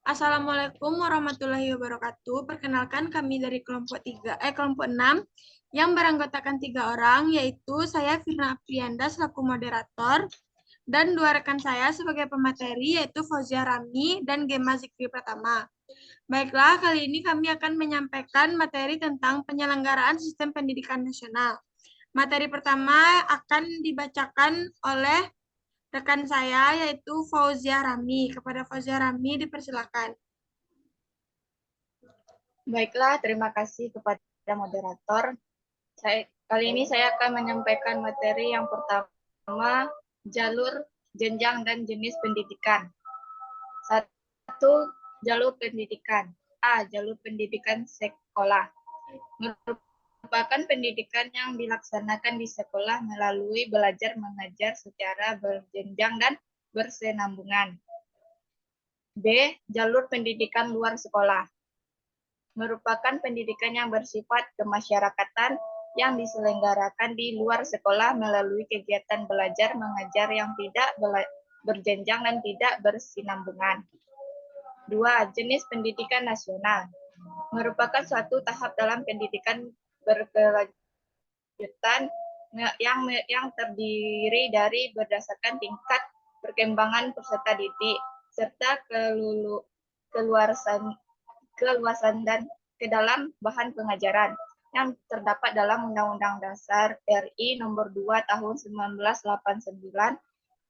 Assalamualaikum warahmatullahi wabarakatuh. Perkenalkan kami dari kelompok 6 yang beranggotakan 3 orang, yaitu saya Firna Aprianda selaku moderator dan 2 rekan saya sebagai pemateri, yaitu Fauzia Rami dan Gema Zikri Pratama. Baiklah, kali ini kami akan menyampaikan materi tentang penyelenggaraan sistem pendidikan nasional. Materi pertama akan dibacakan oleh rekan saya, yaitu Fauzia Rami. Kepada Fauzia Rami dipersilakan. Baiklah, terima kasih kepada moderator. Kali ini saya akan menyampaikan materi yang pertama, jalur, jenjang, dan jenis pendidikan. 1. Jalur pendidikan. A. Jalur pendidikan sekolah. Merupakan pendidikan yang dilaksanakan di sekolah melalui belajar mengajar secara berjenjang dan bersenambungan. B. Jalur pendidikan luar sekolah. Merupakan pendidikan yang bersifat kemasyarakatan yang diselenggarakan di luar sekolah melalui kegiatan belajar mengajar yang tidak berjenjang dan tidak bersinambungan. 2. Jenis pendidikan nasional. Merupakan suatu tahap dalam pendidikan berkelanjutan yang terdiri dari berdasarkan tingkat perkembangan peserta didik serta keluasan dan ke dalam bahan pengajaran yang terdapat dalam Undang-Undang Dasar RI Nomor 2 Tahun 1989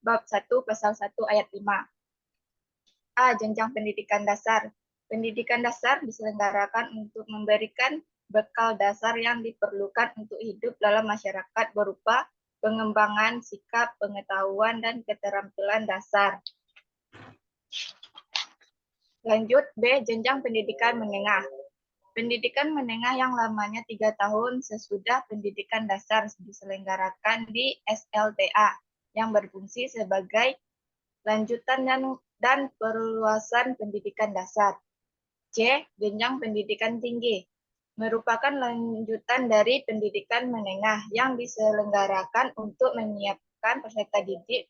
Bab 1 Pasal 1 Ayat 5. A. Jenjang pendidikan dasar. Pendidikan dasar diselenggarakan untuk memberikan bekal dasar yang diperlukan untuk hidup dalam masyarakat berupa pengembangan sikap, pengetahuan, dan keterampilan dasar. Lanjut, B. Jenjang pendidikan menengah. Pendidikan menengah yang lamanya 3 tahun sesudah pendidikan dasar diselenggarakan di SLTA yang berfungsi sebagai lanjutan dan perluasan pendidikan dasar. C. Jenjang pendidikan tinggi. Merupakan lanjutan dari pendidikan menengah yang diselenggarakan untuk menyiapkan peserta didik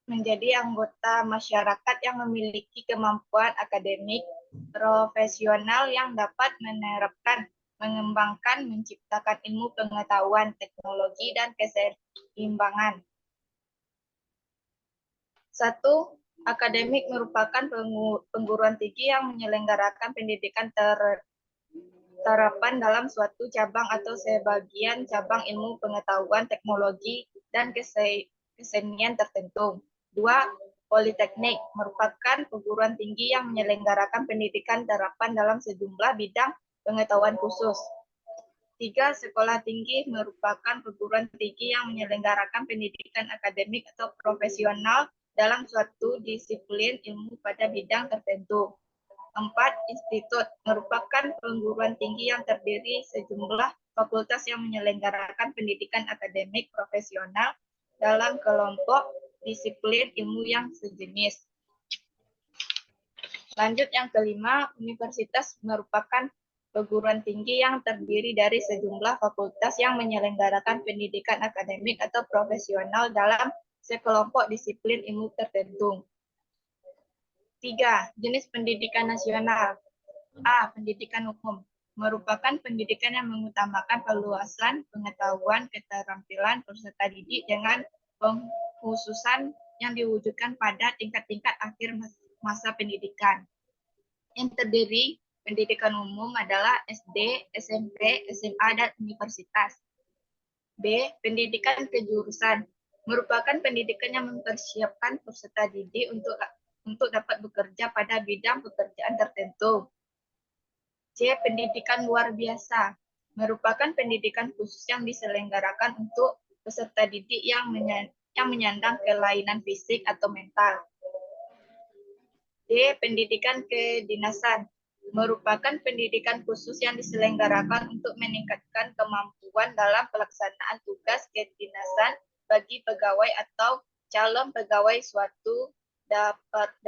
menjadi anggota masyarakat yang memiliki kemampuan akademik, profesional yang dapat menerapkan, mengembangkan, menciptakan ilmu pengetahuan, teknologi, dan keseimbangan. 1. Akademik merupakan perguruan tinggi yang menyelenggarakan pendidikan terapan dalam suatu cabang atau sebagian cabang ilmu pengetahuan, teknologi, dan kesenian tertentu. 2. Politeknik merupakan perguruan tinggi yang menyelenggarakan pendidikan terapan dalam sejumlah bidang pengetahuan khusus. 3. Sekolah tinggi merupakan perguruan tinggi yang menyelenggarakan pendidikan akademik atau profesional dalam suatu disiplin ilmu pada bidang tertentu. 4. Institut merupakan perguruan tinggi yang terdiri sejumlah fakultas yang menyelenggarakan pendidikan akademik profesional dalam kelompok disiplin ilmu yang sejenis. Lanjut yang kelima, universitas merupakan perguruan tinggi yang terdiri dari sejumlah fakultas yang menyelenggarakan pendidikan akademik atau profesional dalam sekelompok disiplin ilmu tertentu. 3. Jenis pendidikan nasional. A. Pendidikan umum. Merupakan pendidikan yang mengutamakan perluasan pengetahuan, keterampilan peserta didik dengan pengkhususan yang diwujudkan pada tingkat-tingkat akhir masa pendidikan. Yang terdiri pendidikan umum adalah SD, SMP, SMA, dan universitas. B. Pendidikan kejurusan. Merupakan pendidikan yang mempersiapkan peserta didik untuk dapat bekerja pada bidang pekerjaan tertentu. C. Pendidikan luar biasa. Merupakan pendidikan khusus yang diselenggarakan untuk peserta didik yang menyandang kelainan fisik atau mental. D. Pendidikan kedinasan. Merupakan pendidikan khusus yang diselenggarakan untuk meningkatkan kemampuan dalam pelaksanaan tugas kedinasan bagi pegawai atau calon pegawai suatu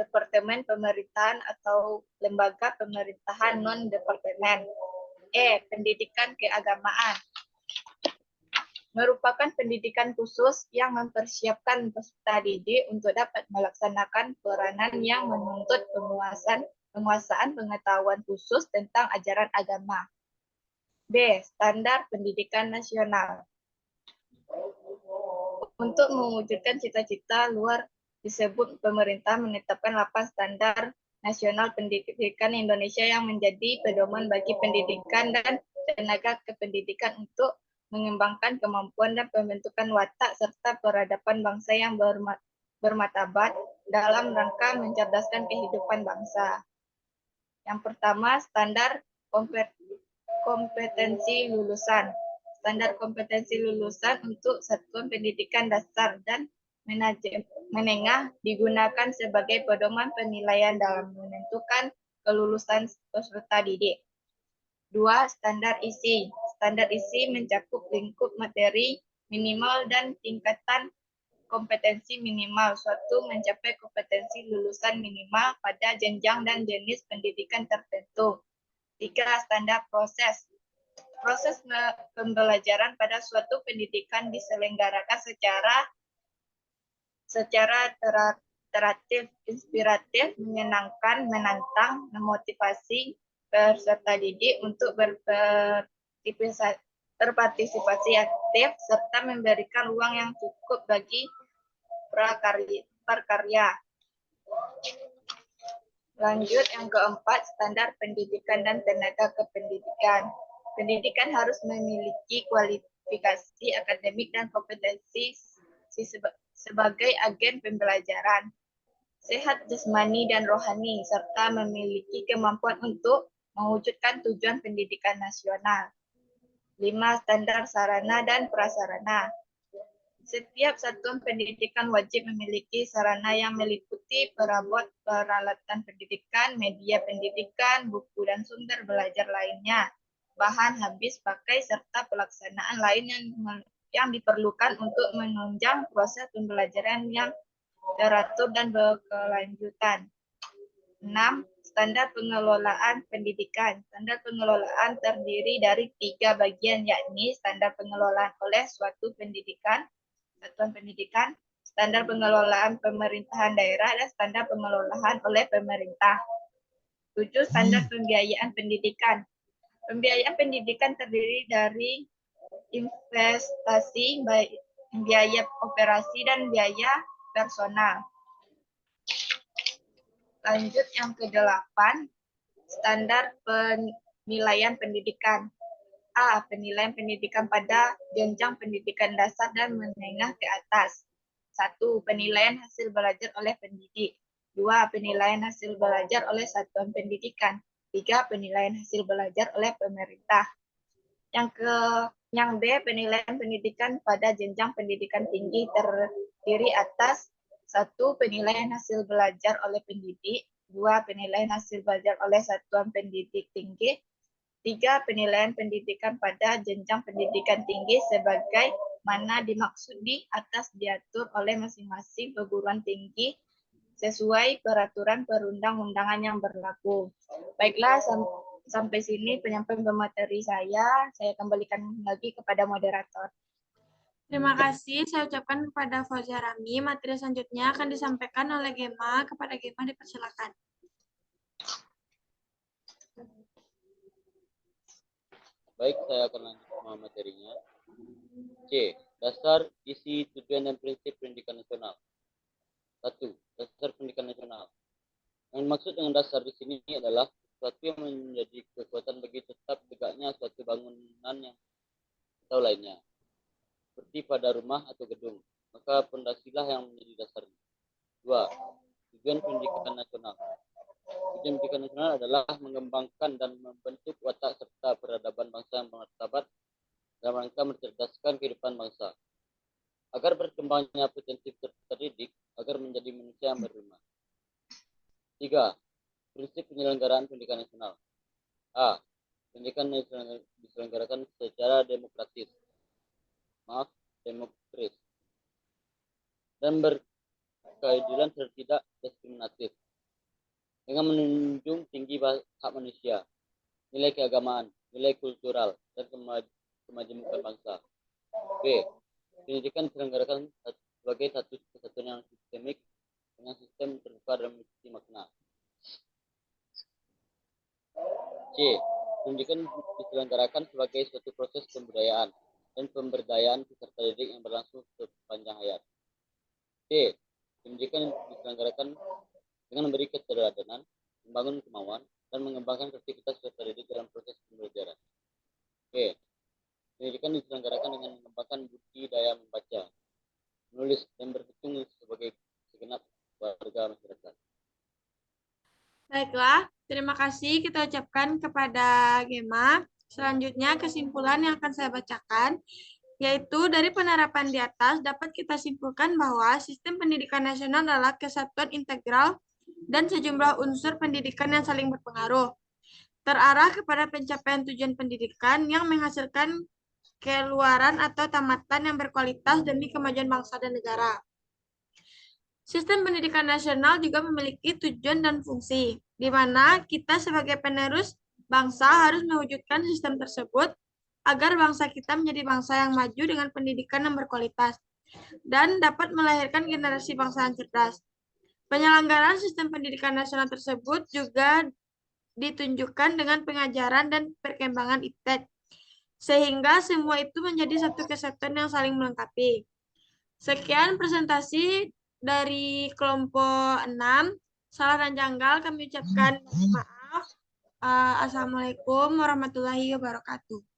departemen pemerintahan atau lembaga pemerintahan non-departemen. E. Pendidikan keagamaan. Merupakan pendidikan khusus yang mempersiapkan peserta didik untuk dapat melaksanakan peranan yang menuntut penguasaan penguasaan pengetahuan khusus tentang ajaran agama. B. Standar pendidikan nasional. Untuk mewujudkan cita-cita luar disebut pemerintah menetapkan 8 standar nasional pendidikan Indonesia yang menjadi pedoman bagi pendidikan dan tenaga kependidikan untuk mengembangkan kemampuan dan pembentukan watak serta peradaban bangsa yang bermartabat dalam rangka mencerdaskan kehidupan bangsa. Yang pertama, standar kompetensi lulusan. Standar kompetensi lulusan untuk satuan pendidikan dasar dan menengah digunakan sebagai pedoman penilaian dalam menentukan kelulusan peserta didik. 2. Standar isi. Standar isi mencakup lingkup materi minimal dan tingkatan kompetensi minimal. Suatu mencapai kompetensi lulusan minimal pada jenjang dan jenis pendidikan tertentu. 3. Standar proses. Proses pembelajaran pada suatu pendidikan diselenggarakan secara teratif, inspiratif, menyenangkan, menantang, memotivasi peserta didik untuk berpartisipasi aktif, serta memberikan ruang yang cukup bagi prakarya. Lanjut yang keempat, standar pendidikan dan tenaga kependidikan. Pendidikan harus memiliki kualifikasi akademik dan kompetensi sebagai agen pembelajaran, sehat jasmani dan rohani, serta memiliki kemampuan untuk mewujudkan tujuan pendidikan nasional. 5. Standar sarana dan prasarana. Setiap satuan pendidikan wajib memiliki sarana yang meliputi perabot peralatan pendidikan, media pendidikan, buku dan sumber belajar lainnya, bahan habis pakai, serta pelaksanaan lain yang diperlukan untuk menunjang proses pembelajaran yang teratur dan berkelanjutan. 6. Standar pengelolaan pendidikan. Standar pengelolaan terdiri dari 3 bagian, yakni standar pengelolaan oleh suatu pendidikan, satuan pendidikan, standar pengelolaan pemerintahan daerah, dan standar pengelolaan oleh pemerintah. 7. Standar pembiayaan pendidikan. Pembiayaan pendidikan terdiri dari investasi, biaya operasi, dan biaya personal. Lanjut yang ke-8, standar penilaian pendidikan. A. Penilaian pendidikan pada jenjang pendidikan dasar dan menengah ke atas. 1. Penilaian hasil belajar oleh pendidik. 2. Penilaian hasil belajar oleh satuan pendidikan. 3. Penilaian hasil belajar oleh pemerintah. Yang B. Penilaian pendidikan pada jenjang pendidikan tinggi terdiri atas 1. Penilaian hasil belajar oleh pendidik. 2. Penilaian hasil belajar oleh satuan pendidik tinggi. 3. Penilaian pendidikan pada jenjang pendidikan tinggi sebagai mana dimaksud di atas diatur oleh masing-masing perguruan tinggi sesuai peraturan perundang-undangan yang berlaku. Baiklah, sampai sini penyampaian pemateri saya. Saya kembalikan lagi kepada moderator. Terima kasih saya ucapkan kepada Fauzia Rami. Materi selanjutnya akan disampaikan oleh Gema. Kepada Gema dipersilakan. Baik, saya akan lanjut sama materinya. C. Dasar, isi, tujuan, dan prinsip pendidikan nasional. 1. Dasar pendidikan nasional. Yang dimaksud dengan dasar di sini adalah sesuatu yang menjadi kekuatan bagi tetap tegaknya suatu bangunan yang atau lainnya, seperti pada rumah atau gedung. Maka pondasilah yang menjadi dasarnya. 2. Tujuan pendidikan nasional. Tujuan pendidikan nasional adalah mengembangkan dan membentuk watak serta peradaban bangsa yang bermartabat dalam rangka mencerdaskan kehidupan bangsa, agar berkembangnya potensi terdidik, agar menjadi manusia yang beriman. 3. Prinsip penyelenggaraan pendidikan nasional. A. Pendidikan nasional diselenggarakan secara demokratis, dan berkeadilan serta tidak diskriminatif, dengan menunjung tinggi hak manusia, nilai keagamaan, nilai kultural, dan kemajemukan bangsa. B. Pendidikan diselenggarakan sebagai satu kesatuan yang sistemik dengan sistem terbuka dan memiliki makna. C. Pendidikan diselenggarakan sebagai suatu proses pembudayaan dan pemberdayaan peserta didik yang berlangsung sepanjang hayat. C. Pendidikan diselenggarakan dengan memberi keteladanan, membangun kemauan, dan mengembangkan kreativitas peserta didik dalam proses pembelajaran. C. Pendidikan diselenggarakan dengan mengembangkan budi daya membaca, menulis, dan berhitung sebagai segenap warga masyarakat. Baiklah, terima kasih kita ucapkan kepada Gema. Selanjutnya kesimpulan yang akan saya bacakan, yaitu dari penerapan di atas dapat kita simpulkan bahwa sistem pendidikan nasional adalah kesatuan integral dan sejumlah unsur pendidikan yang saling berpengaruh, terarah kepada pencapaian tujuan pendidikan yang menghasilkan keluaran atau tamatan yang berkualitas demi kemajuan bangsa dan negara. Sistem pendidikan nasional juga memiliki tujuan dan fungsi, di mana kita sebagai penerus bangsa harus mewujudkan sistem tersebut agar bangsa kita menjadi bangsa yang maju dengan pendidikan yang berkualitas dan dapat melahirkan generasi bangsa yang cerdas. Penyelenggaraan sistem pendidikan nasional tersebut juga ditunjukkan dengan pengajaran dan perkembangan iptek, sehingga semua itu menjadi satu kesatuan yang saling melengkapi. Sekian presentasi dari kelompok 6. Salah dan janggal kami ucapkan maaf. Assalamualaikum warahmatullahi wabarakatuh.